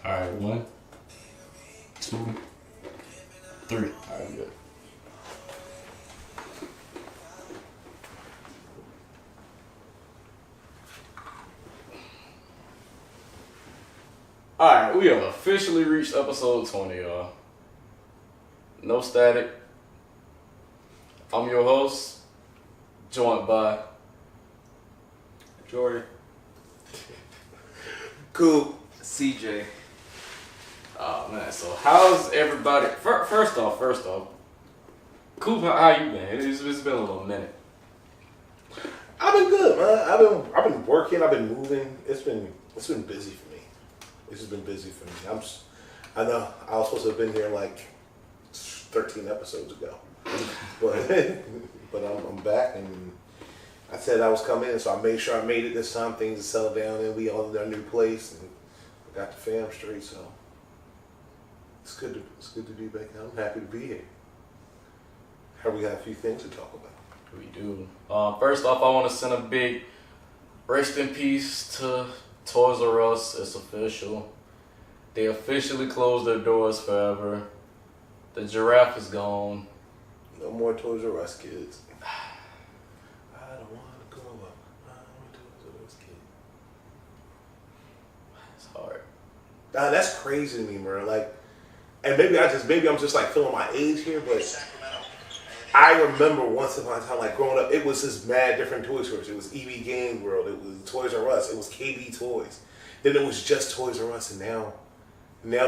All right, one, two, three. All right, good. All right, we have officially reached episode 20, y'all. No static. I'm your host, joined by Jordan. Cool. CJ. Oh man, so how's everybody? First off, Coop, how you been? It's been a little minute. I've been good, man. I've been working. I've been moving. It's been busy for me. It's just been busy for me. I know I was supposed to have been here like 13 episodes ago, but I'm back, and I said I was coming, so I made sure I made it this time. Things settled down, and we all in our new place, and got the fam straight. So it's good to be back. I'm happy to be here. We got a few things to talk about. We do. First off, I want to send a big rest in peace to Toys R Us. It's official. They officially closed their doors forever. The giraffe is gone. No more Toys R Us kids. I don't want to grow up. I want Toys R Us kid. It's hard. That's crazy to me, bro. Like, and maybe I'm just like feeling my age here, but I remember once upon a time, like growing up, it was this mad different toy stores. It was EB Game World. It was Toys R Us. It was KB Toys. Then it was just Toys R Us, and now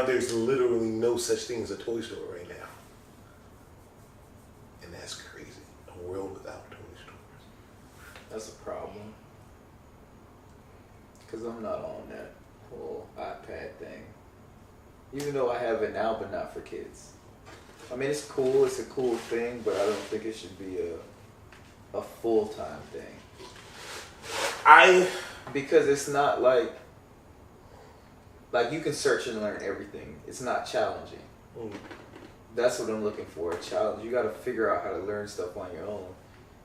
there's literally no such thing as a toy store right now. And that's crazy. A world without toy stores. That's a problem. Because I'm not on that whole iPad thing. Even though I have it now, but not for kids. I mean, it's cool. It's a cool thing, but I don't think it should be a full-time thing. Because it's not like you can search and learn everything. It's not challenging. That's what I'm looking for, a challenge. You got to figure out how to learn stuff on your own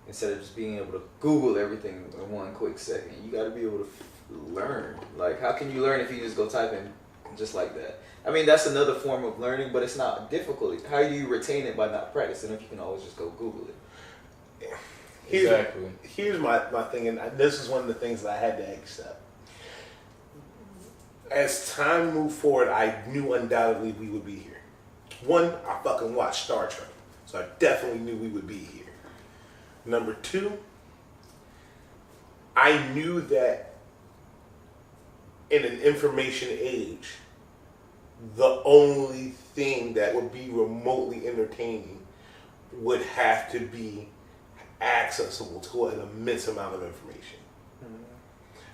instead of just being able to Google everything in one quick second. You got to be able to learn. Like, how can you learn if you just go type in just like that? I mean, that's another form of learning, but it's not difficult. How do you retain it by not practicing if you can always just go Google it? Here's my thing, and this is one of the things that I had to accept. As time moved forward, I knew undoubtedly we would be here. One, I fucking watched Star Trek, so I definitely knew we would be here. Number two, I knew that in an information age, the only thing that would be remotely entertaining would have to be accessible to an immense amount of information.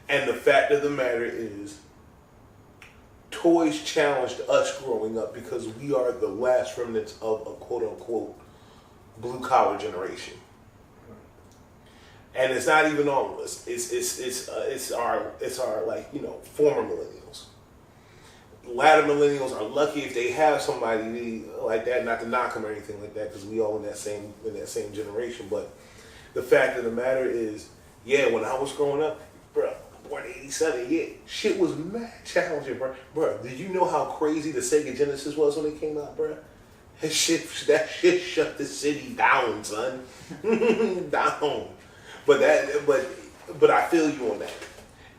And the fact of the matter is, toys challenged us growing up because we are the last remnants of a quote-unquote blue-collar generation. And it's not even all of us. It's our like, former millennials. Latter millennials are lucky if they have somebody like that, not to knock them or anything like that, because we all in that same generation. But the fact of the matter is, yeah, when I was growing up, bro, born 87, yeah, shit was mad challenging, bro. Bro, did you know how crazy the Sega Genesis was when it came out, bro? That shit shut the city down, son. Down. But I feel you on that.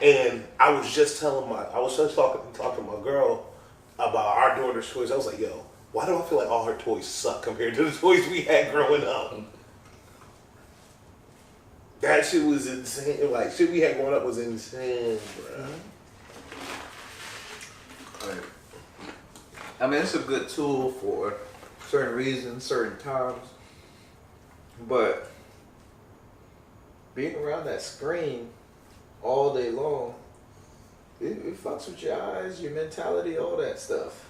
And I was just talking to my girl about our daughter's toys. I was like, yo, why do I feel like all her toys suck compared to the toys we had growing up? That shit was insane. Like, shit we had growing up was insane, bro. I mean, it's a good tool for certain reasons, certain times. But being around that screen all day long, it fucks with your eyes, your mentality, all that stuff.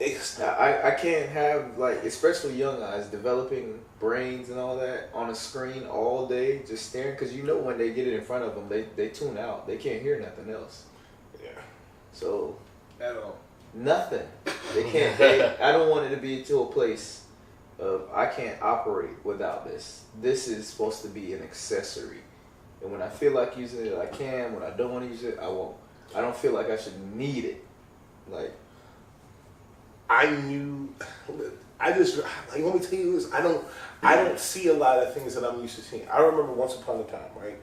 I can't have, like, especially young eyes, developing brains and all that on a screen all day, just staring, because when they get it in front of them, they tune out. They can't hear nothing else. Yeah. So, At all. nothing. They can't, I don't want it to be to a place of, I can't operate without this. This is supposed to be an accessory. And when I feel like using it, I can. When I don't want to use it, I won't. I don't feel like I should need it. Like, I knew. I just like let me tell you this. I don't see a lot of things that I'm used to seeing. I remember once upon a time, right?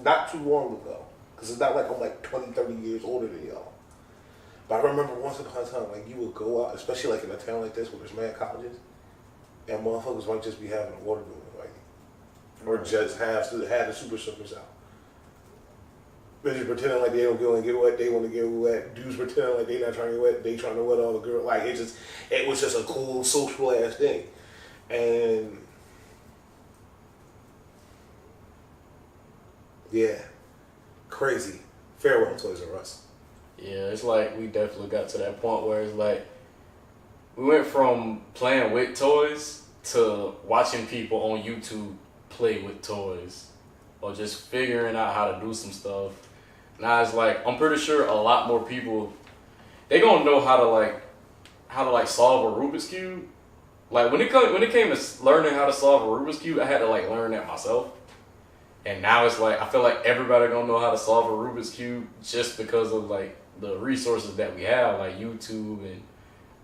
Not too long ago, because it's not like I'm like 20, 30 years older than y'all. But I remember once upon a time, like you would go out, especially like in a town like this where there's mad colleges, and motherfuckers might just be having a water balloon, like, or just have the super soakers out. They're just pretending like they don't go and get wet. They want to get wet. Dudes pretending like they not trying to get wet. They trying to wet all the girls. Like it was just a cool social ass thing, and yeah, crazy. Farewell, Toys R Us. Yeah, it's like we definitely got to that point where it's like we went from playing with toys to watching people on YouTube play with toys or just figuring out how to do some stuff. Now it's like I'm pretty sure a lot more people they gonna know how to solve a Rubik's Cube. Like when it came to learning how to solve a Rubik's Cube, I had to like learn that myself. And now it's like I feel like everybody gonna know how to solve a Rubik's Cube just because of like the resources that we have, like YouTube and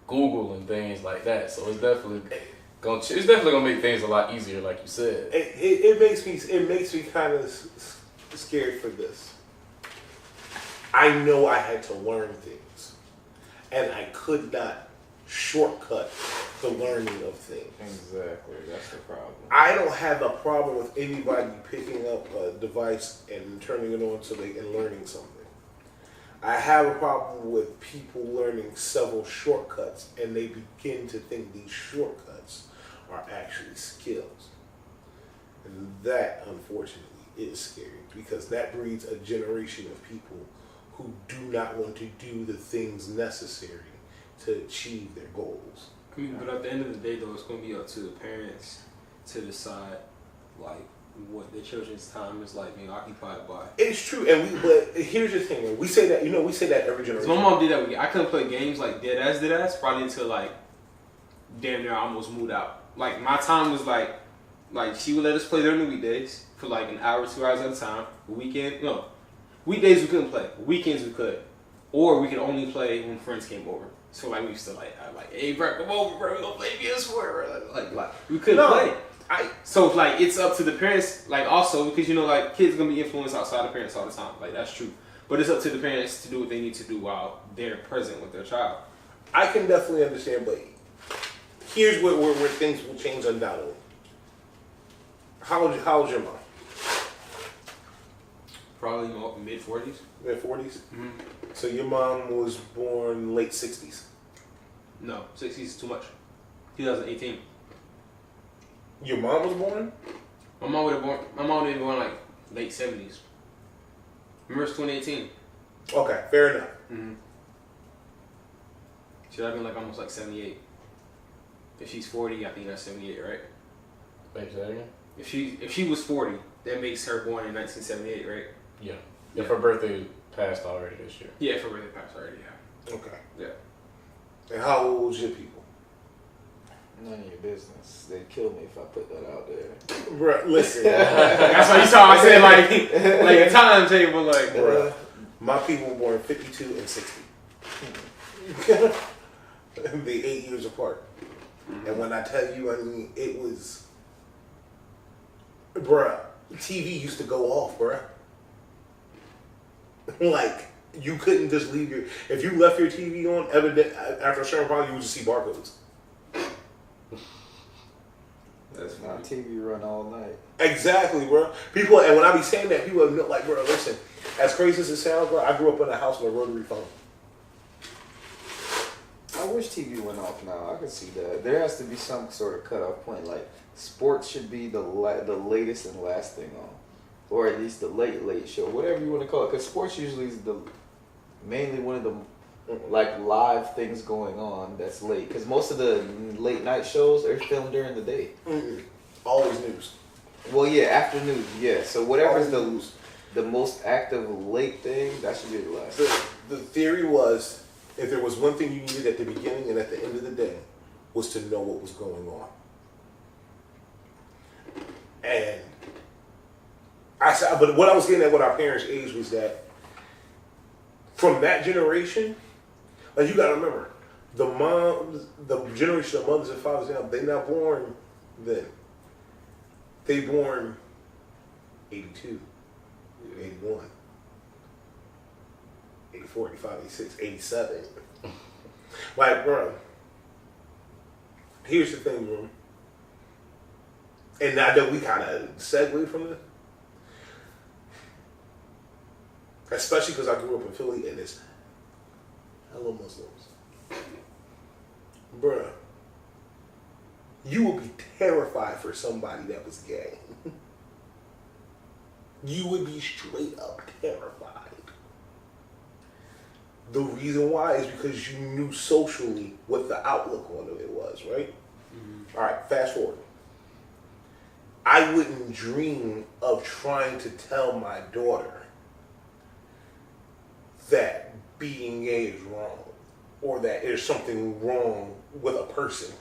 Google and things like that. So it's definitely gonna make things a lot easier, like you said. It makes me kind of scared for this. I know I had to learn things, and I could not shortcut the learning of things. exactly. That's the problem. I don't have a problem with anybody picking up a device and turning it on so they can learning something. I have a problem with people learning several shortcuts and they begin to think these shortcuts are actually skills. And that, unfortunately, is scary because that breeds a generation of people who do not want to do the things necessary to achieve their goals. But at the end of the day, though, it's going to be up to the parents to decide, like, what their children's time is like being occupied by. It's true, but here's the thing: we say that, we say that every generation. My mom did that with me. I couldn't play games like dead ass, probably until like damn near I almost moved out. Like my time was like she would let us play during the weekdays for like an hour, 2 hours at a time. Weekdays we couldn't play. Weekends we could, or we could only play when friends came over. So like we used to like hey bro, come over, bro, we gonna play PS4. Like we couldn't play. So like it's up to the parents, like also because like kids are gonna be influenced outside of parents all the time. Like that's true. But it's up to the parents to do what they need to do while they're present with their child. I can definitely understand, but here's where things will change undoubtedly. How old's your mom? Probably mid-40s. Mid-40s? Mm-hmm. So your mom was born late 60s? No, 60s is too much. 2018. Your mom was born? My mom would have been born like late 70s. Remember, it's 2018. Okay, fair enough. Mm-hmm. She'd have been like almost like 78. If she's 40, I think that's 78, right? Wait, say that again? If she was 40, that makes her born in 1978, right? Yeah. If her birthday passed already this year. Yeah, if her birthday passed already, yeah. Okay. Yeah. And how old was your people? None of your business. They'd kill me if I put that out there. Bruh, listen. That's why you saw I said like a timetable, like. Bruh, my people were born 52 and 60. They 8 years apart. Mm-hmm. And when I tell you, I mean, it was, bruh, TV used to go off, bruh. Like, you couldn't just leave if you left your TV on, after a certain point, you would just see barcodes. That's my TV run all night. Exactly, bro. People, and when I be saying that, people are like, bro, listen, as crazy as it sounds, bro, I grew up in a house with a rotary phone. I wish TV went off now. I can see that. There has to be some sort of cutoff point. Like, sports should be the latest and last thing on. Or at least the late show, whatever you want to call it. Because sports usually is mainly one of the like live things going on that's late. Because most of the late night shows are filmed during the day. Mm-mm. Always news. Well, yeah, afternoon, yeah. So whatever's the most active late thing, that should be the last. The theory was, if there was one thing you needed at the beginning and at the end of the day, was to know what was going on. And but what I was getting at with our parents' age was that from that generation, Like, you gotta remember, the generation of mothers and fathers now, they not born then. They born 82, 81, 84, 85, 86, 87. Like, bro, here's the thing, bro. And I know we kind of segue from this. Especially because I grew up in Philly and it's hella Muslims. Bruh, you would be terrified for somebody that was gay. You would be straight up terrified. The reason why is because you knew socially what the outlook on it was, right? Mm-hmm. All right, fast forward. I wouldn't dream of trying to tell my daughter that being gay is wrong, or that there's something wrong with a person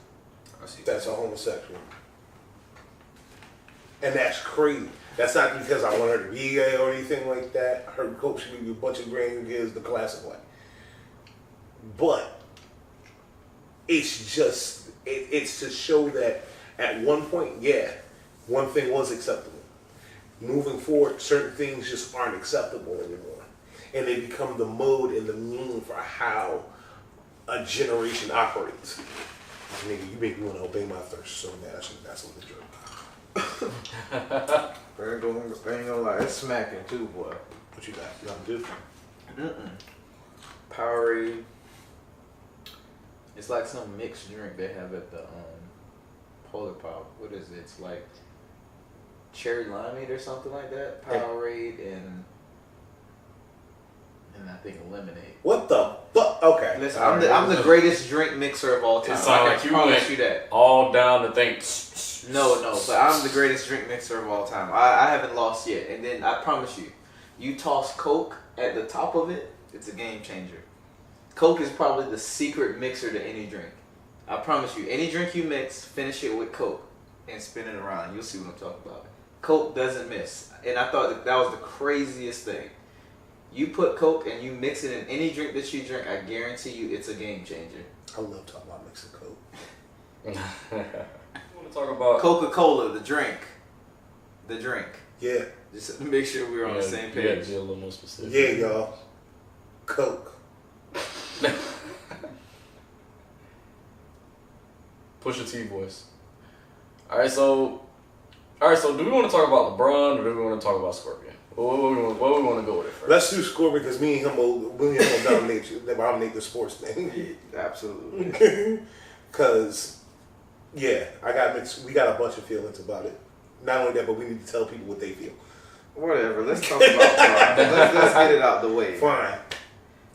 that's a homosexual. And that's crazy. That's not because I want her to be gay or anything like that. Her coach should be a bunch of grandkids the classic way. But it's just, it's to show that at one point, yeah, one thing was acceptable. Moving forward, certain things just aren't acceptable anymore. And they become the mode and the meaning for how a generation operates. Nigga, you make me want to obey my thirst so bad. I should have got some of the drink. I ain't gonna lie, it's smacking too, boy. What you got? Nothing to Powerade. It's like some mixed drink they have at the Polar Pop. What is it? It's like cherry limeade or something like that. Powerade and I think lemonade. What the fuck? Okay. Listen, I'm the greatest drink mixer of all time. It's like I promise you that. All down the thing. No, but I'm the greatest drink mixer of all time. I haven't lost yet. And then I promise you, you toss Coke at the top of it, it's a game changer. Coke is probably the secret mixer to any drink. I promise you, any drink you mix, finish it with Coke and spin it around. You'll see what I'm talking about. Coke doesn't miss. And I thought that was the craziest thing. You put Coke and you mix it in any drink that you drink, I guarantee you it's a game changer. I love talking about mixing Coke. I want to talk about Coca-Cola, the drink. The drink. Yeah. Just to make sure we're on the same page. Yeah, be a little more specific. Yeah, y'all. Coke. Pusha T voice. Alright, so do we want to talk about LeBron or do we want to talk about Scorpion? What we want to go with it first? Let's do Scorpion because me and him will dominate the sports thing. Absolutely. Because, yeah, we got a bunch of feelings about it. Not only that, but we need to tell people what they feel. Whatever. Let's talk about LeBron. Let's get it out the way. Fine.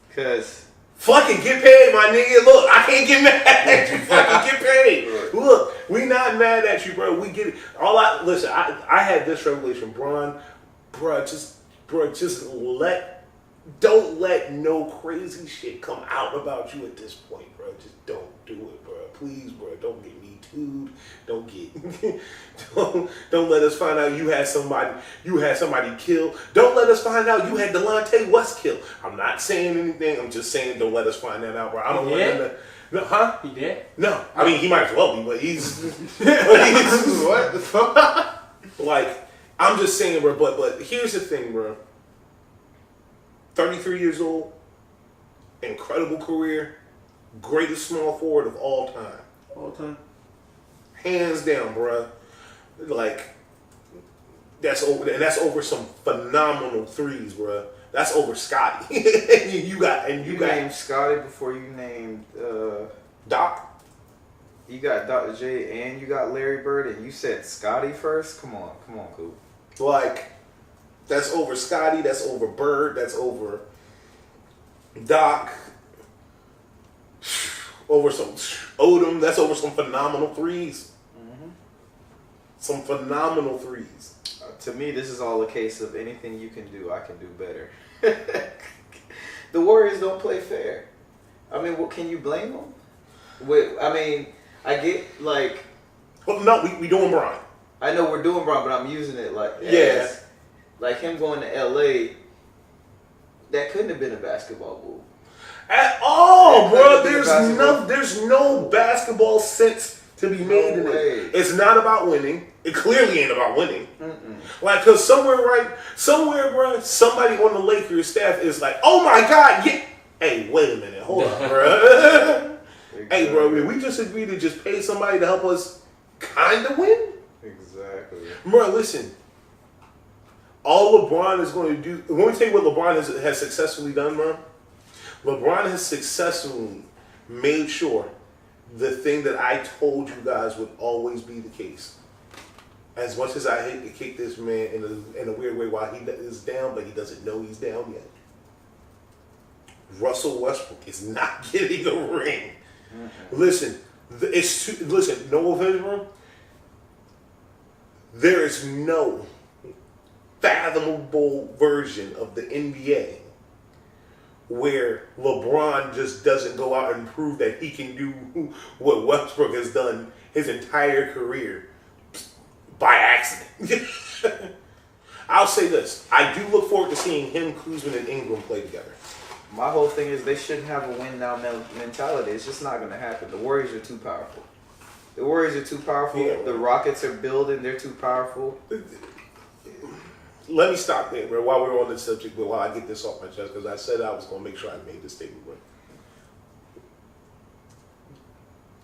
Because fucking get paid, my nigga. Look, I can't get mad at you. Fucking get paid. Right. Look, we not mad at you, bro. We get it. Listen, I had this revelation, Bron. Don't let no crazy shit come out about you at this point, bro. Just don't do it, bro. Please, bro. Don't get me tooed. Don't let us find out you had somebody killed. Don't let us find out you had Delonte West killed. I'm not saying anything. I'm just saying don't let us find that out, bro. I don't want them to. No, huh? He did? No. I mean, he might as well be, but he's what the fuck? Like, I'm just saying, bro, but here's the thing, bro. 33 years old, incredible career, greatest small forward of all time. All time. Hands down, bro. Like, that's over some phenomenal threes, bro. That's over Scotty. you named Scotty before you named Doc. You got Dr. J and you got Larry Bird, and you said Scotty first. Come on, Coop. Like, that's over Scotty, that's over Bird, that's over Doc, over some Odom, that's over some phenomenal threes. Mm-hmm. Some phenomenal threes. To me, this is all a case of anything you can do, I can do better. The Warriors don't play fair. I mean, what can you blame them? I get, like... Well, no, we doing Brian. I know we're doing Brian, but I'm using it like... Yeah. Like him going to L.A., that couldn't have been a basketball move. At all! No, bro. Play There's no basketball sense to be made in it. It's not about winning. It clearly ain't about winning. Like, cause somewhere, bro, somebody on the Lakers staff is like, "Oh my God, yeah." Hey, wait a minute, hold on, bro. Hey, bro, we just agreed to just pay somebody to help us kind of win. Exactly. Bro, listen. All LeBron is going to do. Let me tell you what LeBron has successfully done, bro. LeBron has successfully made sure the thing that I told you guys would always be the case. As much as I hate to kick this man in a weird way while he is down, but he doesn't know he's down yet. Russell Westbrook is not getting a ring. Listen, no offense, bro. There is no fathomable version of the NBA where LeBron just doesn't go out and prove that he can do what Westbrook has done his entire career by accident. I'll say this. I do look forward to seeing him, Kuzma, and Ingram play together. My whole thing is they shouldn't have a win now mentality. It's just not going to happen. The Warriors are too powerful. Yeah, the Rockets are building. They're too powerful. Let me stop there, bro, while we're on this subject, but while I get this off my chest, because I said I was going to make sure I made this statement, bro.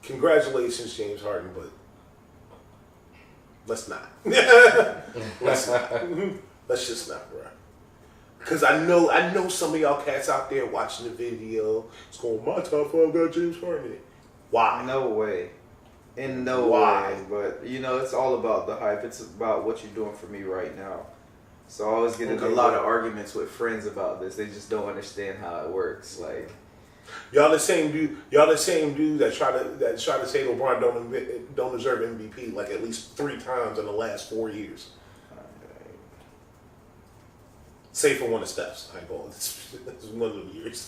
Congratulations, James Harden, but let's not. Let's just not, bro. Because I know some of y'all cats out there watching the video. It's going, my top 5 got James Harden in it. Why? No way. In no way. But, it's all about the hype. It's about what you're doing for me right now. So I always get in a lot of arguments with friends about this. They just don't understand how it works. Like, y'all the same dude that try to say LeBron don't deserve MVP like at least 3 times in the last 4 years. Save for one of Steph's. I ain't it's one of them years.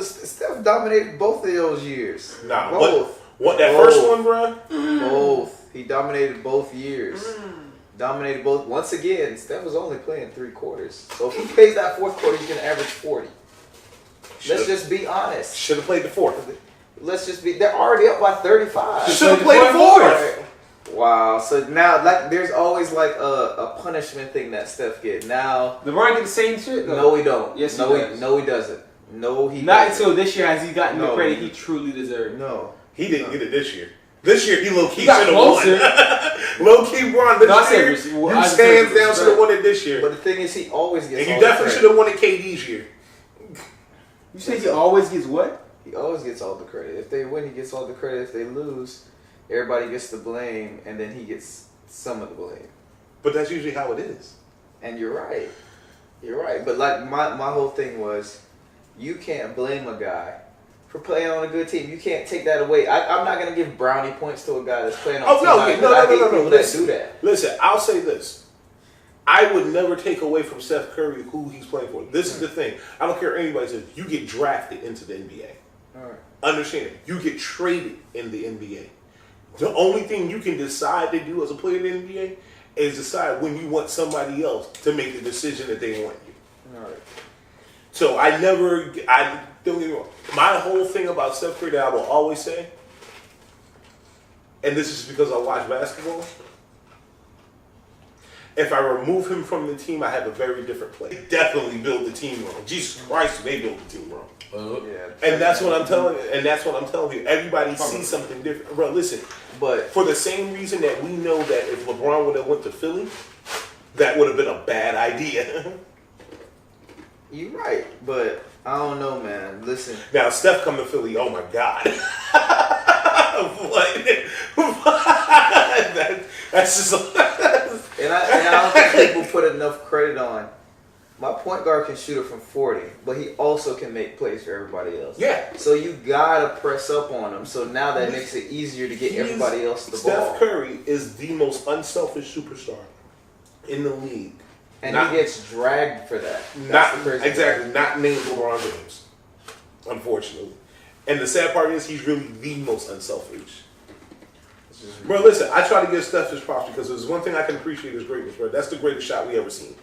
Steph dominated both of those years. Nah, both. What that first one, bro? Both. He dominated both years. Dominated both. Once again, Steph was only playing 3 quarters. So if he plays that 4th quarter, he's gonna average 40. Let's just be honest. Should have played the 4th. They're already up by 35. Should have played the 4th. Wow. So now, there's always a punishment thing that Steph get. Now, LeBron did the same shit though. No, he don't. Yes, no, he does. No, he doesn't. No, he not doesn't. until this year has he gotten the credit he truly deserved. No, he didn't get it this year. This year, he low-key should got have won. Low-key, Bron, this year, you hands down should have won it this year. But the thing is, he always gets. And you definitely should have won it KD's year. You say he always gets what? He always gets all the credit. If they win, he gets all the credit. If they lose, everybody gets the blame, and then he gets some of the blame. But that's usually how it is. And you're right. You're right. But like my whole thing was, you can't blame a guy for playing on a good team. You can't take that away. I'm not gonna give brownie points to a guy that's playing on a team. No. People that do that. Listen, I'll say this. I would never take away from Steph Curry who he's playing for. This is the thing. I don't care what anybody says. You get drafted into the NBA. All right. Understand it. You get traded in the NBA. The only thing you can decide to do as a player in the NBA is decide when you want somebody else to make the decision that they want you. All right. So I don't get me wrong. My whole thing about Steph Curry that I will always say, and this is because I watch basketball, if I remove him from the team, I have a very different play. They definitely build the team wrong. Jesus Christ, they built the team wrong. Yeah. And that's what I'm telling you. And that's what I'm telling you. Everybody sees something different. Bro, listen. But for the same reason that we know that if LeBron would have went to Philly, that would have been a bad idea. You're right, but I don't know, man. Listen. Now Steph come to Philly. Oh my God. That's just. And I don't think people put enough credit on. My point guard can shoot it from 40, but he also can make plays for everybody else. Yeah. So you gotta press up on him. So now that makes it easier to get everybody else the ball. Steph Curry is the most unselfish superstar in the league, and he gets dragged for that. Not named LeBron James, unfortunately. And the sad part is he's really the most unselfish. Bro, listen, I try to give Steph his props because there's one thing I can appreciate his greatness, bro. That's the greatest shot we ever seen.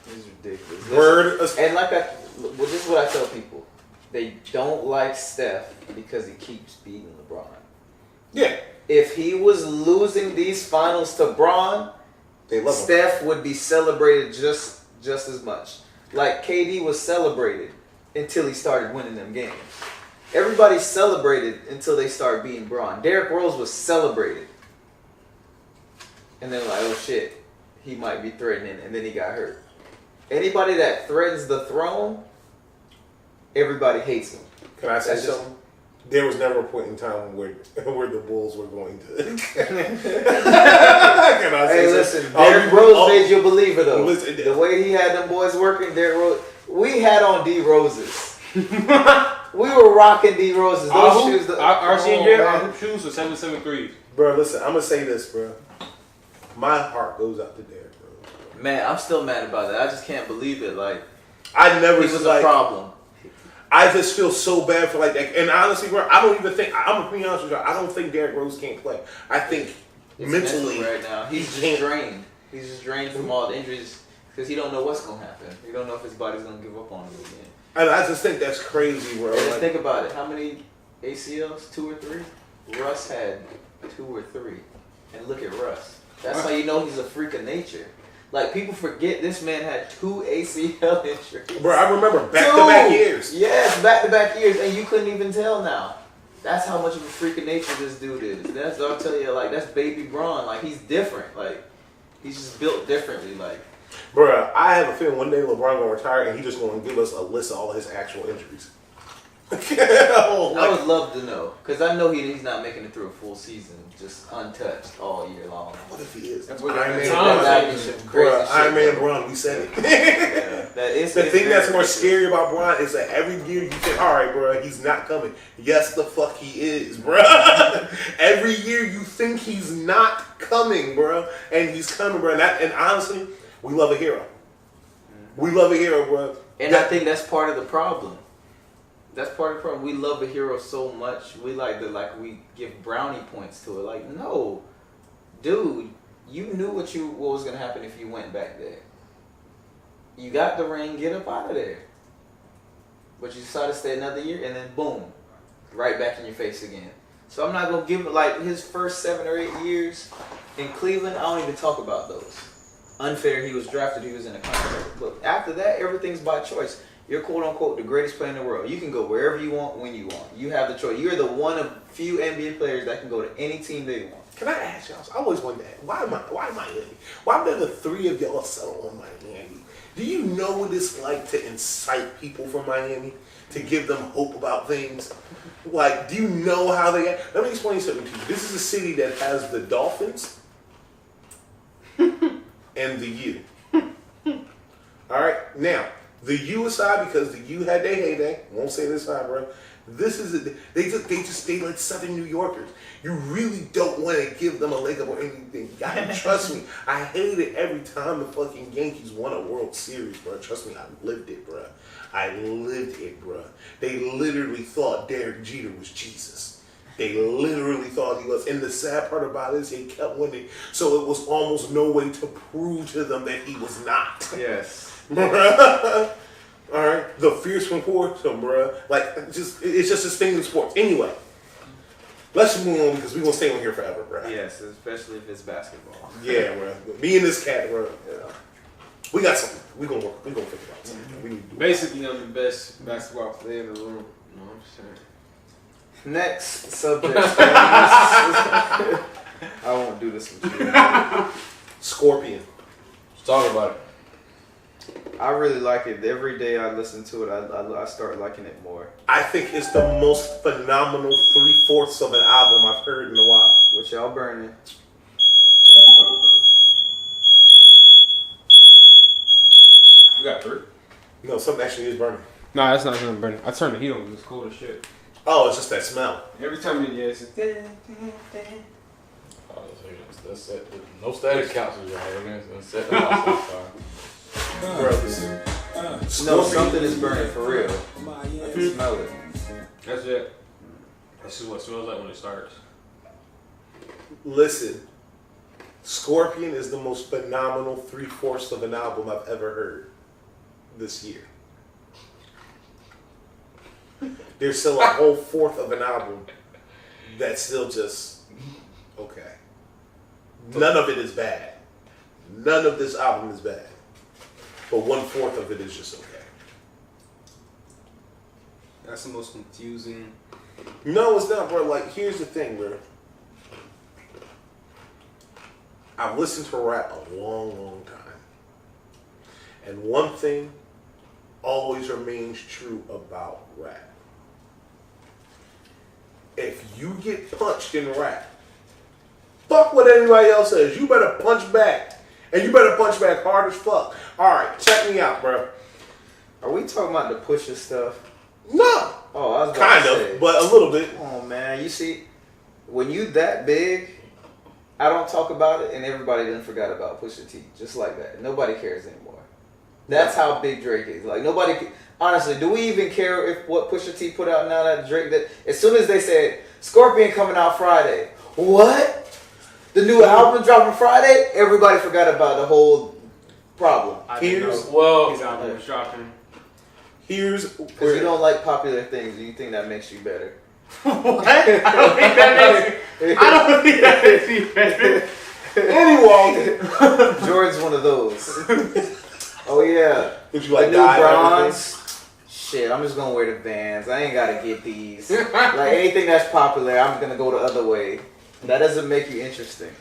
It's ridiculous. Word. And this is what I tell people. They don't like Steph because he keeps beating LeBron. Yeah, If he was losing these finals to Bron, they love him. Steph would be celebrated just as much. Like KD was celebrated until he started winning them games. Everybody celebrated until they started beating Bron. Derrick Rose was celebrated. And then like, oh shit, he might be threatening, and then he got hurt. Anybody that threatens the throne, everybody hates him. Can I say That's just- something? There was never a point in time where the Bulls were going to. Can I say Hey, something? listen, Derrick Rose made you a believer though. Listen, The way he had them boys working, Derrick Rose. We had on D Roses. We were rocking D Roses. Those shoes. Our senior year, our shoes were 773s. Bro, listen, I'm gonna say this, bro. My heart goes out to Derrick Rose. Man, I'm still mad about that. I just can't believe it. Like I never he was like. a problem. I just feel so bad for like that. And honestly, bro, I don't even think. I'm gonna be honest with you. I don't think Derrick Rose can't play. I think It's mentally mental right now, he's just can't. drained. He's just drained from all the injuries because he don't know what's gonna happen. He don't know if his body's gonna give up on him again. And I just think that's crazy, bro. And just Like, think about it. How many ACLs? 2 or 3? Russ had 2 or 3. And look at Russ. That's how you know he's a freak of nature. Like, people forget this man had 2 ACL injuries. bro, I remember back-to-back 2! years. Yes, back-to-back years. And you couldn't even tell now. That's how much of a freak of nature this dude is. That's, I'll tell you, like, that's baby Bron. Like, he's different. Like, he's just built differently. Like, Bro, I have a feeling one day LeBron gonna retire and he's just gonna give us a list of all his actual injuries. I would love to know. Because I know he's not making it through a full season just untouched all year long. What if he is? That's what Iron that Man time Bron. is. Bro, Iron Man Bron, we said it. That is The it's thing that's very more true. scary about Bron is that every year you think, all right, bro, he's not coming. Yes, the fuck he is, bro. Every year you think he's not coming, bro, and he's coming, bro. And honestly, we love a hero. We love a hero, bro. And I think that's part of the problem. That's part of the problem. We love a hero so much. We we give brownie points to it. Like, no, dude, you knew what was gonna happen if you went back there. You got the ring, get up out of there. But you decided to stay another year, and then boom, right back in your face again. So I'm not gonna give it like his first 7 or 8 years in Cleveland. I don't even talk about those. Unfair, he was drafted, he was in a contract. But after that, everything's by choice. You're quote unquote the greatest player in the world. You can go wherever you want, when you want. You have the choice. You're the one of few NBA players that can go to any team they want. Can I ask y'all? I always wondered that. Why Miami? Why did the 3 of y'all settle on Miami? Do you know what it's like to incite people from Miami? To give them hope about things? Like, do you know how they... Let me explain something to you. This is a city that has the Dolphins and the U. Alright? Now, the U aside, because the U had their heyday. Won't say this side, bro. This is they like Southern New Yorkers. You really don't want to give them a leg up or anything. You gotta trust me. I hate it every time the fucking Yankees won a World Series, bro. Trust me, I lived it, bro. I lived it, bro. They literally thought Derek Jeter was Jesus. They literally thought he was. And the sad part about it is he kept winning. So it was almost no way to prove to them that he was not. Yes. All right, the fierce from Portsmouth, bro. Like, it's just this thing in sports. Anyway, let's move on because we're gonna stay on here forever, bro. Yes, especially if it's basketball. Yeah, bro. Me and this cat, bro. Yeah. We got something. We gonna work. We gonna figure out something. We need to do it. Basically, I'm the best basketball player in the room. No, I'm just saying. Next subject. I won't do this with you. Scorpion. Let's talk about it. I really like it. Every day I listen to it, I start liking it more. I think it's the most phenomenal 3/4 of an album I've heard in a while. What y'all burning? You got 3? No, something actually is burning. Nah, that's not something burning. I turned the heat on. It's cold as shit. Oh, it's just that smell. Every time you it's Oh, that's it. No static councils, y'all. It's set them off so far. Bro, listen. No, Scorpion- something is burning for real. I can smell it. That's it. This is what it smells like when it starts. Listen. Scorpion is the most phenomenal 3/4 of an album I've ever heard this year. there's still a whole fourth of an album that's still just okay. None of it is bad. None of this album is bad. But 1/4 of it is just okay. That's the most confusing. No, it's not, bro. Like, here's the thing, bro. I've listened to rap a long, long time. And one thing always remains true about rap. If you get punched in rap, fuck what anybody else says. You better punch back. And you better punch back hard as fuck. Alright, check me out, bro. Are we talking about the Pusha stuff? No. Oh, I was about Kind to of, say. but a little bit. Oh man, you see, when you that big, I don't talk about it, and everybody then forgot about Pusha T, just like that. Nobody cares anymore. That's how big Drake is. Like nobody, honestly, do we even care if what Pusha T put out now that Drake? That as soon as they said Scorpion coming out Friday, what? The new album dropping Friday? Everybody forgot about the whole problem. I didn't Here's- know Well, his album was dropping. Here's Because you don't like popular things, and you think that makes you better. What? I don't think that makes you better. anyway. Jordan's one of those. Oh yeah. Would you like The new dye and bronze. Shit, I'm just gonna wear the Vans. I ain't gotta get these. Like anything that's popular, I'm gonna go the other way. That doesn't make you interesting.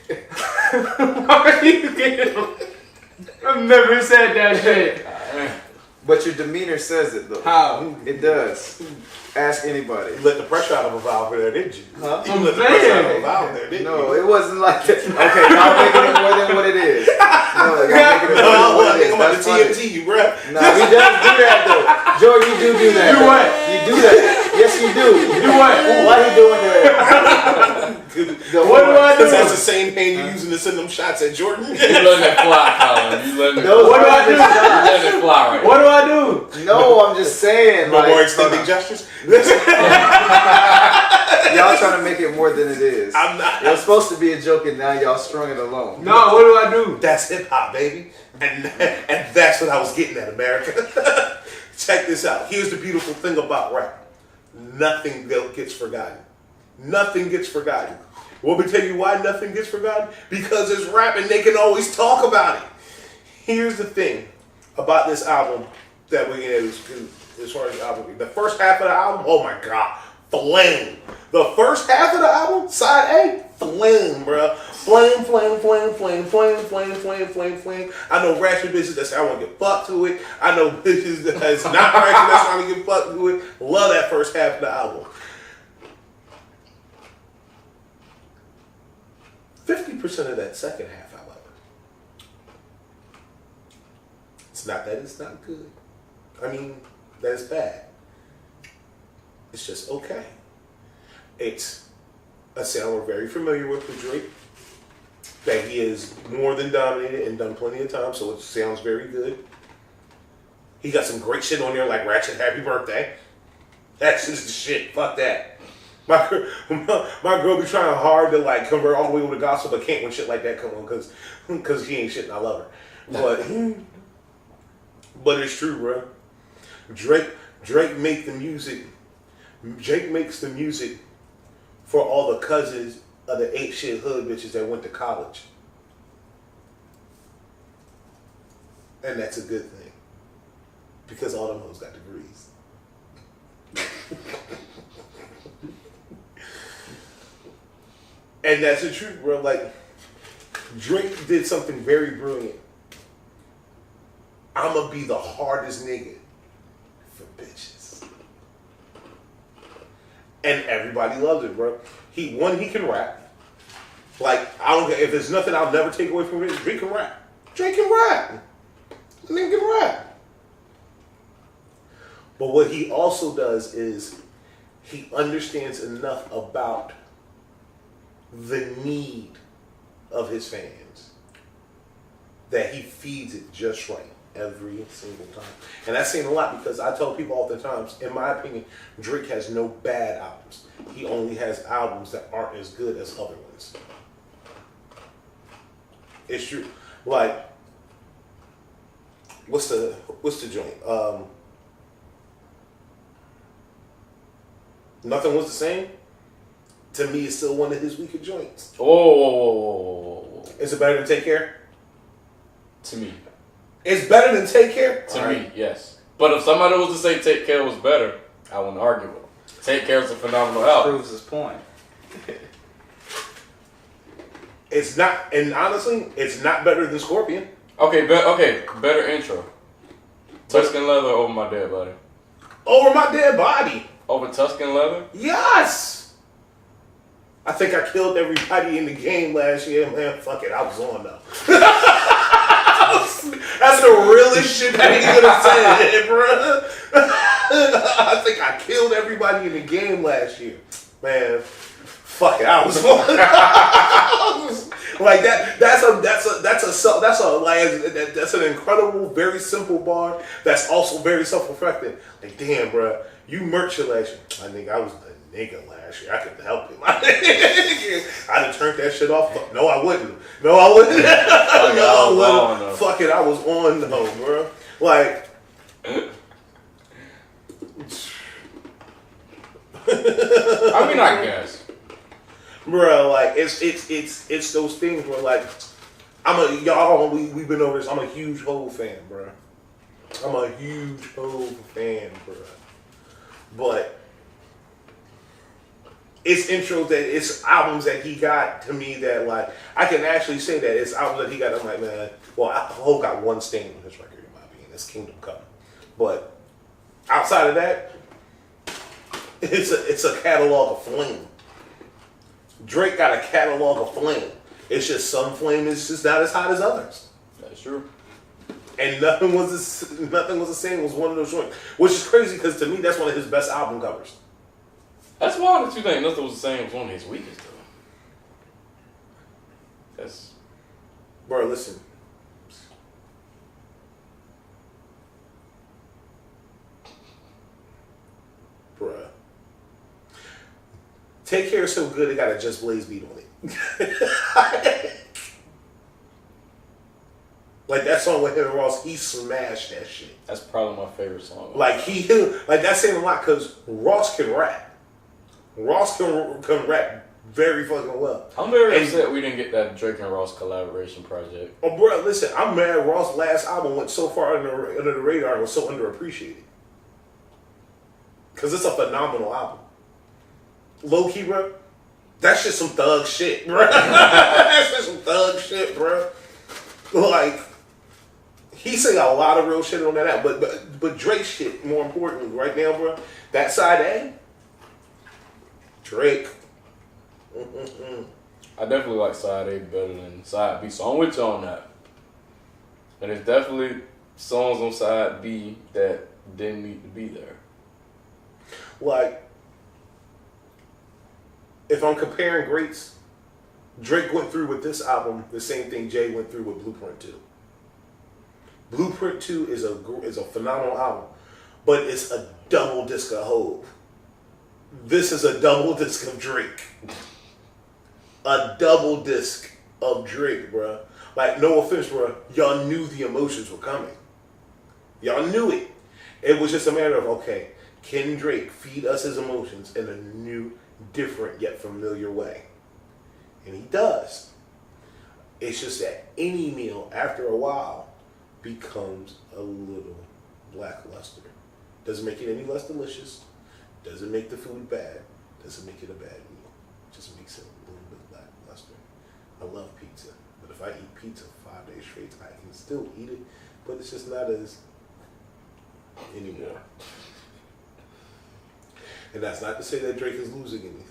Why are you getting them? I've never said that shit. But your demeanor says it though. How? It does. Ask anybody. You let the pressure out of a valve there, didn't you? Huh? You let the pressure out of a valve there, didn't No, you? it wasn't like that. Okay, y'all making it more than what it is. No, y'all making it more than what it is. I'm about That's to funny. TNT you, bruh. Nah, he does do that though. Jordan, you do that. Do what? You do that. Yes, you do. Do what? Why you doing that? What do I do? Because that's the same hand you're using to send them shots at Jordan. you letting it fly, Colin. You letting it Those fly. What do I do? You letting it fly right What do I do? No, I'm just saying. No like, more extending gestures. y'all trying to make it more than it is. I'm not. It was supposed to be a joke, and now y'all strung it along. No, what do I do? That's hip hop, baby. And that's what I was getting at, America. Check this out. Here's the beautiful thing about rap. Nothing gets forgotten. Nothing gets forgotten. Want me to tell you why nothing gets forgotten? Because it's rap and they can always talk about it. Here's the thing about this album that we're going to as far as the album. The first half of the album, oh my God, flame. The first half of the album, side A, flame, bro. Flame, flame, flame, flame, flame, flame, flame, flame, flame. I know ratchet bitches that's how I want to get fucked to it. I know bitches that's not ratchet that's trying to get fucked to it. Love that first half of the album. 50% of that second half, however, it's not that it's not good. I mean, that it's bad. It's just okay. It's a sound we're very familiar with Drake, that he is more than dominated and done plenty of times, so it sounds very good. He got some great shit on there like Ratchet Happy Birthday. That's just the shit. Fuck that. My girl be trying hard to like convert all the way over to gospel, but can't when shit like that come on because she ain't shit and I love her. But it's true, bro. Drake make the music. Drake makes the music for all the cousins of the ain't shit hood bitches that went to college, and that's a good thing because all them hoes got degrees. And that's the truth, bro. Like, Drake did something very brilliant. I'ma be the hardest nigga for bitches. And everybody loves it, bro. He can rap. Like, I don't care. If there's nothing I'll never take away from it, Drake can rap. Drake can rap. The nigga can rap. But what he also does is he understands enough about the need of his fans that he feeds it just right every single time. And that's saying a lot because I tell people all the time, in my opinion, Drake has no bad albums. He only has albums that aren't as good as other ones. It's true. Like, what's the joint? Nothing Was the Same. To me, it's still one of his weaker joints. Oh. Is it better than Take Care? To me. It's better than Take Care? To me, yes. But if somebody was to say Take Care was better, I wouldn't argue with him. Take Care is a phenomenal album. Proves his point. It's not, and honestly, it's not better than Scorpion. Okay, better intro. Tuscan Leather over My Dead Body. Over My Dead Body. Over Tuscan Leather? Yes! I think I killed everybody in the game last year, man. Fuck it, I was on though. That's the realest shit that he could have said, bro. I think I killed everybody in the game last year, man. Fuck it, I was on. Like that's an incredible, very simple bar. That's also very self-reflecting. Like, damn, bro, you murked your last year. I think I was the nigga last year. I couldn't help it. I'd have turned that shit off. No, I wouldn't. No, I wouldn't. Fuck it, I was on though, bro. Like, I mean, I guess. Bro, like it's those things where like we've been over this. I'm a huge Hov fan, bro. I'm a huge Hov fan, bro. But it's intros that it's albums that he got to me that like I can actually say that it's albums that he got. I'm like, man, well, Hov got one stain on his record in my opinion. It's Kingdom Come. But outside of that, it's a catalog of flame. Drake got a catalog of flame. It's just some flame is just not as hot as others. That's true. And Nothing Was the Same was one of those joints, which is crazy because to me that's one of his best album covers. That's wild that you think Nothing Was the Same was one of his weakest though. That's, bro. Listen. Bruh. Take Care is so good, it got a Just Blaze beat on it. Like that song with him and Ross, he smashed that shit. That's probably my favorite song. Like that's saying a lot because Ross can rap. Ross can rap very fucking well. I'm very upset we didn't get that Drake and Ross collaboration project. Oh, bro, listen, I'm mad Ross' last album went so far under the radar and was so underappreciated. Because it's a phenomenal album. Low key, bro, that's just some thug shit, bro. That's just some thug shit, bro. Like, he say a lot of real shit on that album, but Drake shit, more importantly, right now, bro, that side A, Drake. I definitely like side A better than side B, so I'm with you on that. And there's definitely songs on side B that didn't need to be there. Like, if I'm comparing greats, Drake went through with this album the same thing Jay went through with Blueprint 2. Blueprint 2 is a phenomenal album, but it's a double disc of Hov. This is a double disc of Drake. A double disc of Drake, bro. Like, no offense, bro. Y'all knew the emotions were coming. Y'all knew it. It was just a matter of, okay, can Drake feed us his emotions in a new, different, yet familiar way? And he does. It's just that any meal, after a while, becomes a little lackluster. Doesn't make it any less delicious. Doesn't make the food bad. Doesn't make it a bad meal. Just makes it a little bit lackluster. I love pizza. But if I eat pizza 5 days straight, I can still eat it. But it's just not as anymore. And that's not to say that Drake is losing anything.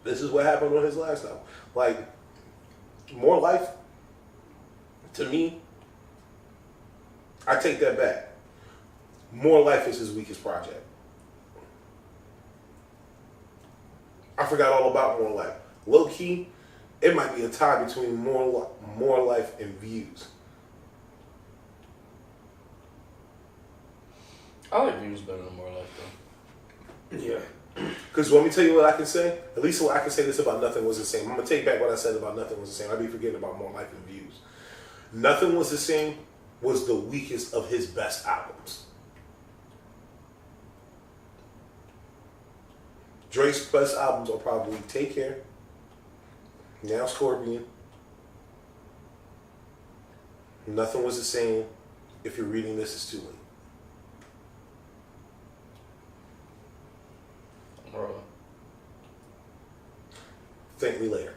This is what happened on his last album. Like, More Life, to me, I take that back. More Life is his weakest project. I forgot all about More Life. Low key, it might be a tie between More Life and Views. I like Views better than More Life though. Yeah. Because let me tell you what I can say. At least what I can say this about Nothing Was the Same. I'm going to take back what I said about Nothing Was the Same. I'd be forgetting about More Life and Views. Nothing Was the Same was the weakest of his best albums. Drake's best albums are probably Take Care, now Scorpion, Nothing Was the Same, If You're Reading This, It's Too Late. Bro. Thank me later,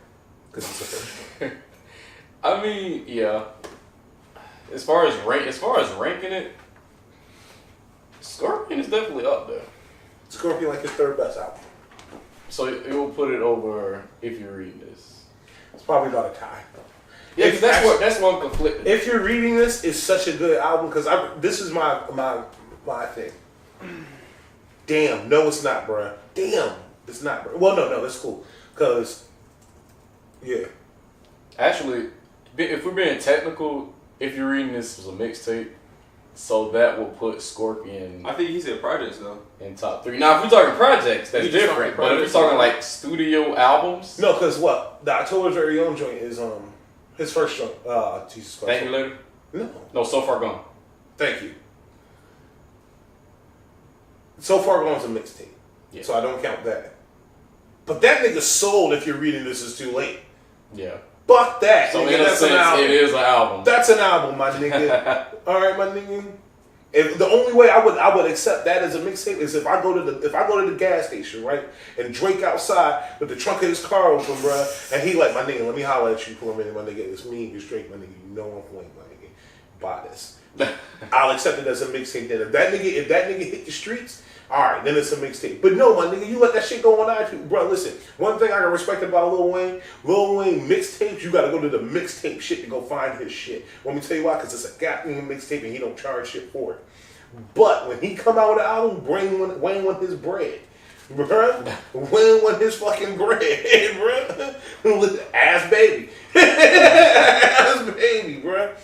because it's the first one. I mean, yeah. As far as ranking it, Scorpion is definitely up there. Scorpion like his third best album. So it will put it over If You're Reading This. It's probably not a tie. Yeah, because that's one conflicted. If You're Reading This is such a good album, because this is my thing. Damn, no, it's not, bruh. Damn, it's not, bruh. Well, no, that's cool, because yeah. Actually, if we're being technical, If You're Reading This was a mixtape, so that will put Scorpion I think he said projects though. in top 3. Now, if we're talking projects, that's We just different. talking But if we're projects, talking yeah. like studio albums, No, because what the October's Very Own joint is his first joint. Jesus Christ. Thank You Later. No, So Far Gone. thank you. So Far Gone's a mixtape, Yeah. so I don't count that. But that nigga sold If You're Reading This Is Too Late. Yeah. Fuck that. So nigga, in a that's an sense, album. it is an album. That's an album, my nigga. All right, my nigga. If the only way I would accept that as a mixtape is if I go to the gas station, right, and Drake outside with the trunk of his car open, bruh, and he like, my nigga, let me holler at you for a minute, my nigga. It's me and you Drake, my nigga. You know I'm playing, my nigga. Buy this. I'll accept it as a mixtape. Then if that nigga hit the streets, all right, then it's a mixtape. But no, my nigga, you let that shit go on iTunes, bro. Listen, one thing I can respect about Lil Wayne mixtapes, you gotta go to the mixtape shit to go find his shit. Let me tell you why, because it's a goddamn mixtape and he don't charge shit for it. But when he come out with an album, Wayne want his bread. Bruh, Wayne want his fucking bread, bruh. Ass baby. Ass baby, bruh.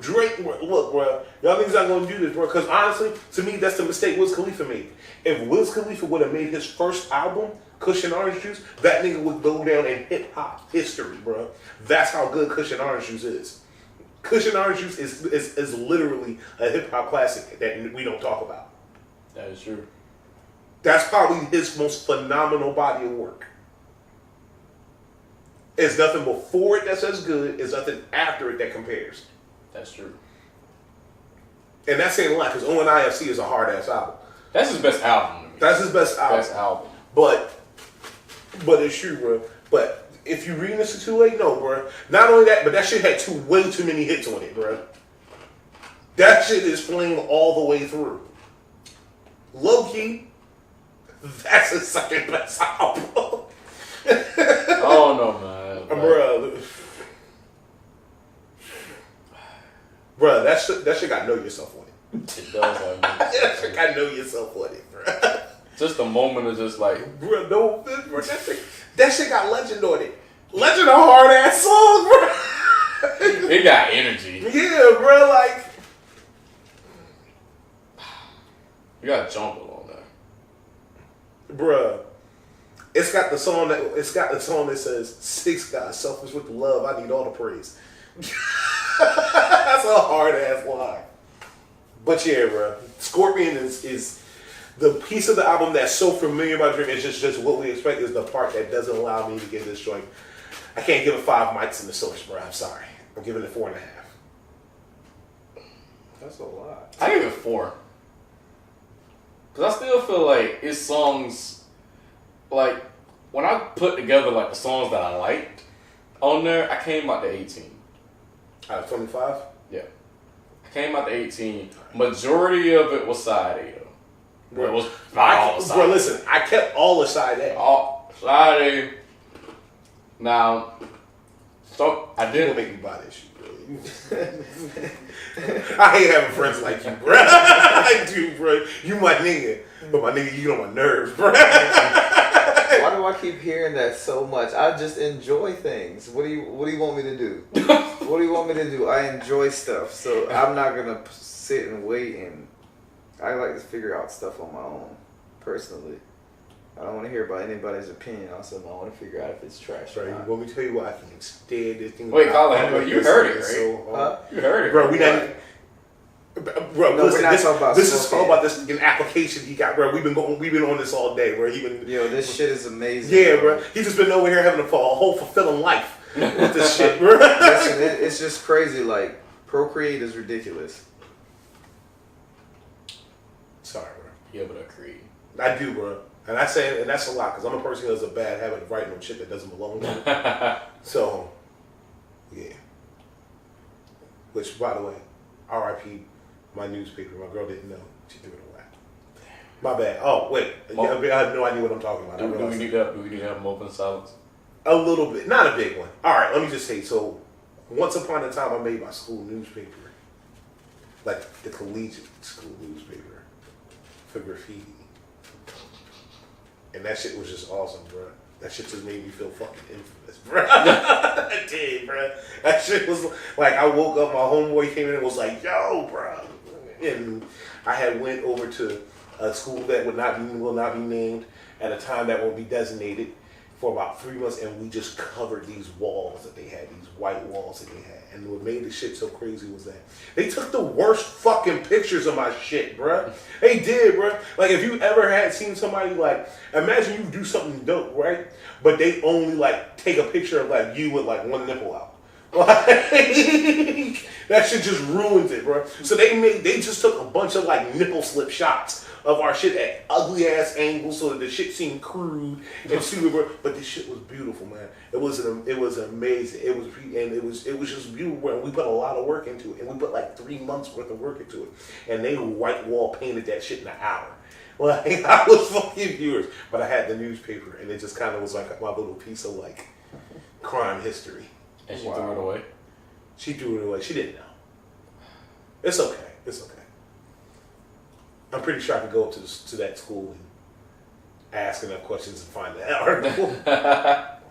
Drake, look, bro, y'all niggas not gonna do this, bro. Because honestly, to me, that's the mistake Wiz Khalifa made. If Wiz Khalifa would have made his first album, Kush and Orange Juice, that nigga would go down in hip hop history, bro. That's how good Kush and Orange Juice is. Kush and Orange Juice is literally a hip hop classic that we don't talk about. That is true. That's probably his most phenomenal body of work. It's nothing before it that's as good. It's nothing after it that compares. That's true. And that's saying a lot because ONIFC is a hard ass album. That's his best album. To me. That's his best album. Best album. But it's true, bro. But if you reading this too late, no, bro. Not only that, but that shit had way too many hits on it, bro. That shit is playing all the way through. Low key, that's his second best album. I don't know, man. Bro. Bruh, that shit got Know Yourself on it. It does have That shit got Know Yourself on it, bruh. just a moment of just like, Bruh, no, bruh, that shit got Legend on it. Legend a hard ass song, bruh. it got energy. Yeah, bruh, like. You got Jungle on there. Bruh. It's got the song that says, 6 guys, selfish with the love, I need all the praise. That's a hard ass line. But yeah, bro. Scorpion is the piece of the album that's so familiar by Dream. It's just what we expect is the part that doesn't allow me to give this joint. I can't give it 5 mics in the source, bro. I'm sorry. I'm giving it 4.5. That's a lot. I give it 4. Because I still feel like it's songs, like, when I put together, like, the songs that I liked on there, I came out to 18. Out of 25? Yeah. I came out to 18. Majority of it was side A, though. Bro, it was not all side Bro, A. listen, I kept all the side A. All side A. Now, so I You gonna did. make me buy this shit, bro. I hate having friends like you, bro. I do, bro. You my nigga. But my nigga, you get on my nerves, bro. Why do I keep hearing that so much? I just enjoy things. What do you want me to do? What do you want me to do? I enjoy stuff, so I'm not gonna sit and wait. And I like to figure out stuff on my own, personally. I don't want to hear about anybody's opinion on something. I want to figure out if it's trash or Bro, not. you want me to tell you what I can stand this thing? Wait, about? Colin, you heard it, right? So, Huh? You heard it. bro, we Right. not. bro, No, listen, we're not talking about this is all smoking. about this an application he got, bro. We've been on this all day, bro. Yo, this shit is amazing. Yeah, bro. He's just been over here having a whole fulfilling life with this shit, bro. Listen, it's just crazy. Like, Procreate is ridiculous. Sorry, bro. Yeah, but I agree. I do, bro. And I say, and that's a lot, because I'm a person who has a bad habit of writing on shit that doesn't belong to me. So, yeah. Which, by the way, R.I.P. my newspaper. My girl didn't know. She threw it away. My bad. Oh, wait. I have no idea what I'm talking about. Do we need to have them open silence? A little bit. Not a big one. All right, let me just say, so, once upon a time, I made my school newspaper. Like, the collegiate school newspaper. For graffiti. And that shit was just awesome, bro. That shit just made me feel fucking infamous, bro. It did, bro. That shit was like, I woke up, my homeboy came in and was like, yo, bro. And I had went over to a school that will not be named at a time that won't be designated for about 3 months, and we just covered these walls that they had, these white walls that they had. And what made the shit so crazy was that they took the worst fucking pictures of my shit, bruh. They did, bruh. Like, if you ever had seen somebody, like, imagine you do something dope, right? But they only, like, take a picture of, like, you with, like, one nipple out. Like, that shit just ruins it, bro. So they just took a bunch of, like, nipple slip shots of our shit at ugly ass angles so that the shit seemed crude and stupid, bro. But this shit was beautiful, man. It was amazing. It was just beautiful, and we put a lot of work into it, and we put like 3 months worth of work into it, and they white wall painted that shit in an hour. Like, I was fucking furious, but I had the newspaper, and it just kind of was like my little piece of like crime history. And she threw it away? She threw it away. She didn't know. It's okay. It's okay. I'm pretty sure I could go up to that school and ask enough questions and find that article. But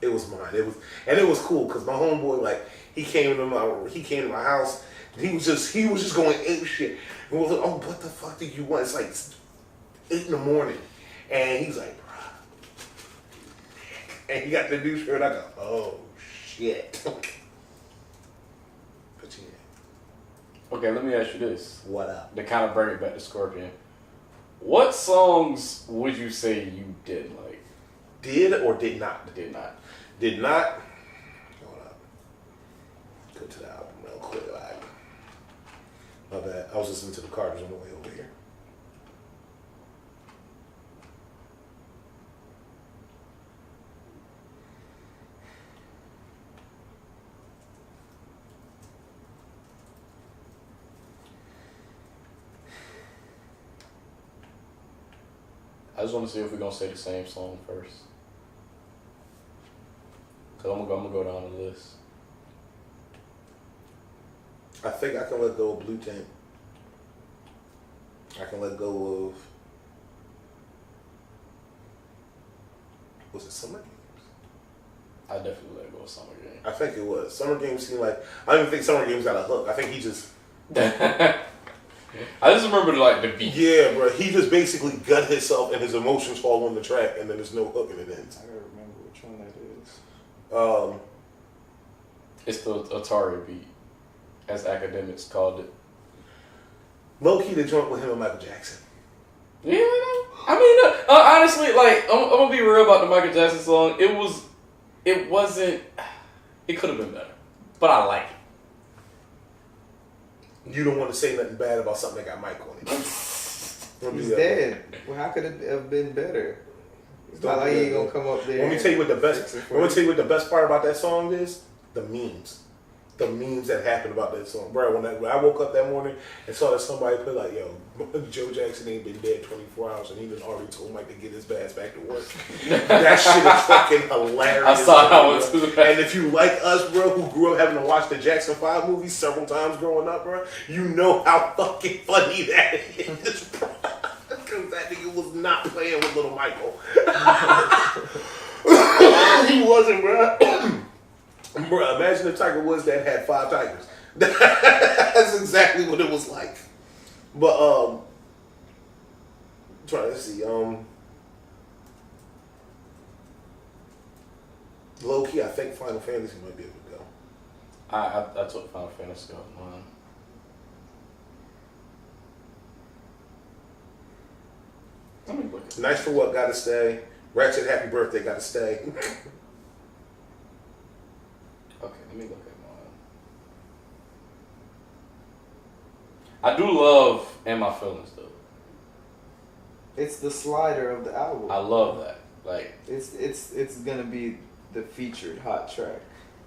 it was mine. It was cool because my homeboy, like, he came to my house. And he was just going ape shit. And we was like, oh, what the fuck do you want? It's like 8 in the morning, and he's like, bro. And he got the new shirt. I go, oh shit. But yeah. Okay, let me ask you this. What up? To kind of bring it back to Scorpion. What songs would you say you did like? Did or did not? Did not. Did not. Hold up. Go to the album real quick. Like, my bad. I was listening to the Carters on the way over here. I just want to see if we're going to say the same song first. Because I'm going to go down the list. I think I can let go of Blue Tank. I can let go of, was it Summer Games? I definitely let go of Summer Game. I think it was. Summer Games seemed like, I don't even think Summer Games got a hook. I think he just, I just remember like the beat. yeah, bro. He just basically gut himself and his emotions fall on the track, and then there's no hook and it ends. I gotta remember which one that is. It's the Atari beat, as academics called it. Low key, the joint with him and Michael Jackson. Yeah, I mean, honestly, like I'm gonna be real about the Michael Jackson song. It wasn't. It could have been better, but I like it. You don't want to say nothing bad about something that got Mike on it. He's dead. Well, how could it have been better? It's not like he ain't gonna come up there. Let me tell you what the best part about that song is. The memes. The memes that happened about that song. Bro, when I woke up that morning and saw that somebody put like, yo, Joe Jackson ain't been dead 24 hours and he done already told Mike to get his ass back to work. That shit is fucking hilarious. I saw that one too. And if you like us, bro, who grew up having to watch the Jackson 5 movies several times growing up, bro, you know how fucking funny that is, bro. Because that nigga was not playing with little Michael. He wasn't, bro. Bro, imagine if Tiger Woods that had 5 tigers. That's exactly what it was like. But trying to see, low key, I think Final Fantasy might be able to go. I took Final Fantasy off mine. Let me look at Nice for What gotta stay. Ratchet Happy Birthday gotta stay. Okay, let me look at mine. I do love In My Feelings though. It's the slider of the album. I love that. Like It's gonna be the featured hot track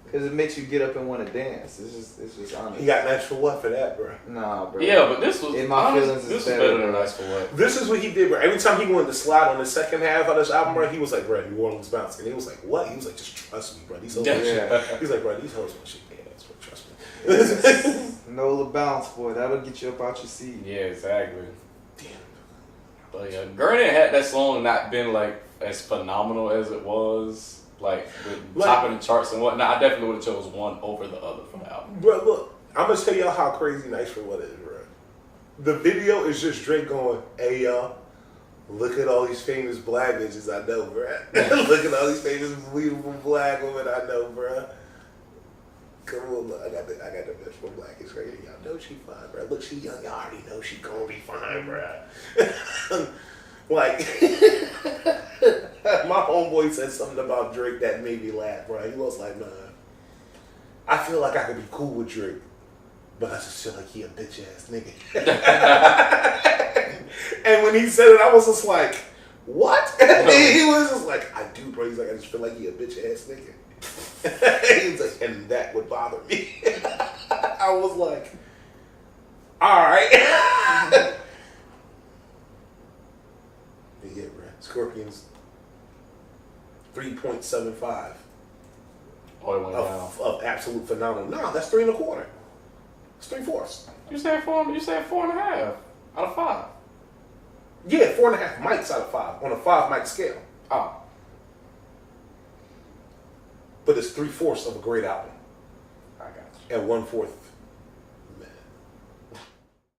because it makes you get up and want to dance. It's just honest. He got Nice for What for that, bro. Nah, bro. yeah, but this was In My Feelings is This was better, better than bro. Nice for What. This is what he did, bro. Every time he wanted to slide on the second half of this album, bro, he was like, bro, New Orleans bounce. And he was like, what? He was like, just trust me, bro. These hoes want shit. Yeah. He's like, bro, these hoes want shit. Yeah, that's what, trust me. Yes. Nola bounce, boy. That'll get you up out your seat. Yeah, exactly. Damn. But yeah, Gurney had that song not been like as phenomenal as it was, like with topping the charts and whatnot. I definitely would have chose one over the other for the album. Bro, look, I'm gonna tell y'all how crazy Nice for What is, bro. The video is just Drake going, hey y'all, look at all these famous black bitches I know, bro. Look at all these famous beautiful black women I know, bro. Come on, look, I got the bitch for black. It's right here. Y'all know she fine, bro. Look, she young. Y'all already know she gonna be fine, bro. Like, my homeboy said something about Drake that made me laugh, bro. He was like, man, I feel like I could be cool with Drake, but I just feel like he a bitch ass nigga. And when he said it, I was just like, what? He was just like, I do, bro. He's like, I just feel like he a bitch ass nigga. He was like, and that would bother me. I was like, all right. But yeah, bro. Scorpions 3.75 Oh, it went down. of absolute phenomenal. No, that's 3 1/4. It's 3/4. You said 4. You said 4.5 out of 5. Yeah, 4.5 mics out of 5 on a 5 mic scale. Oh, But it's 3/4 of a great album I got you. and 1/4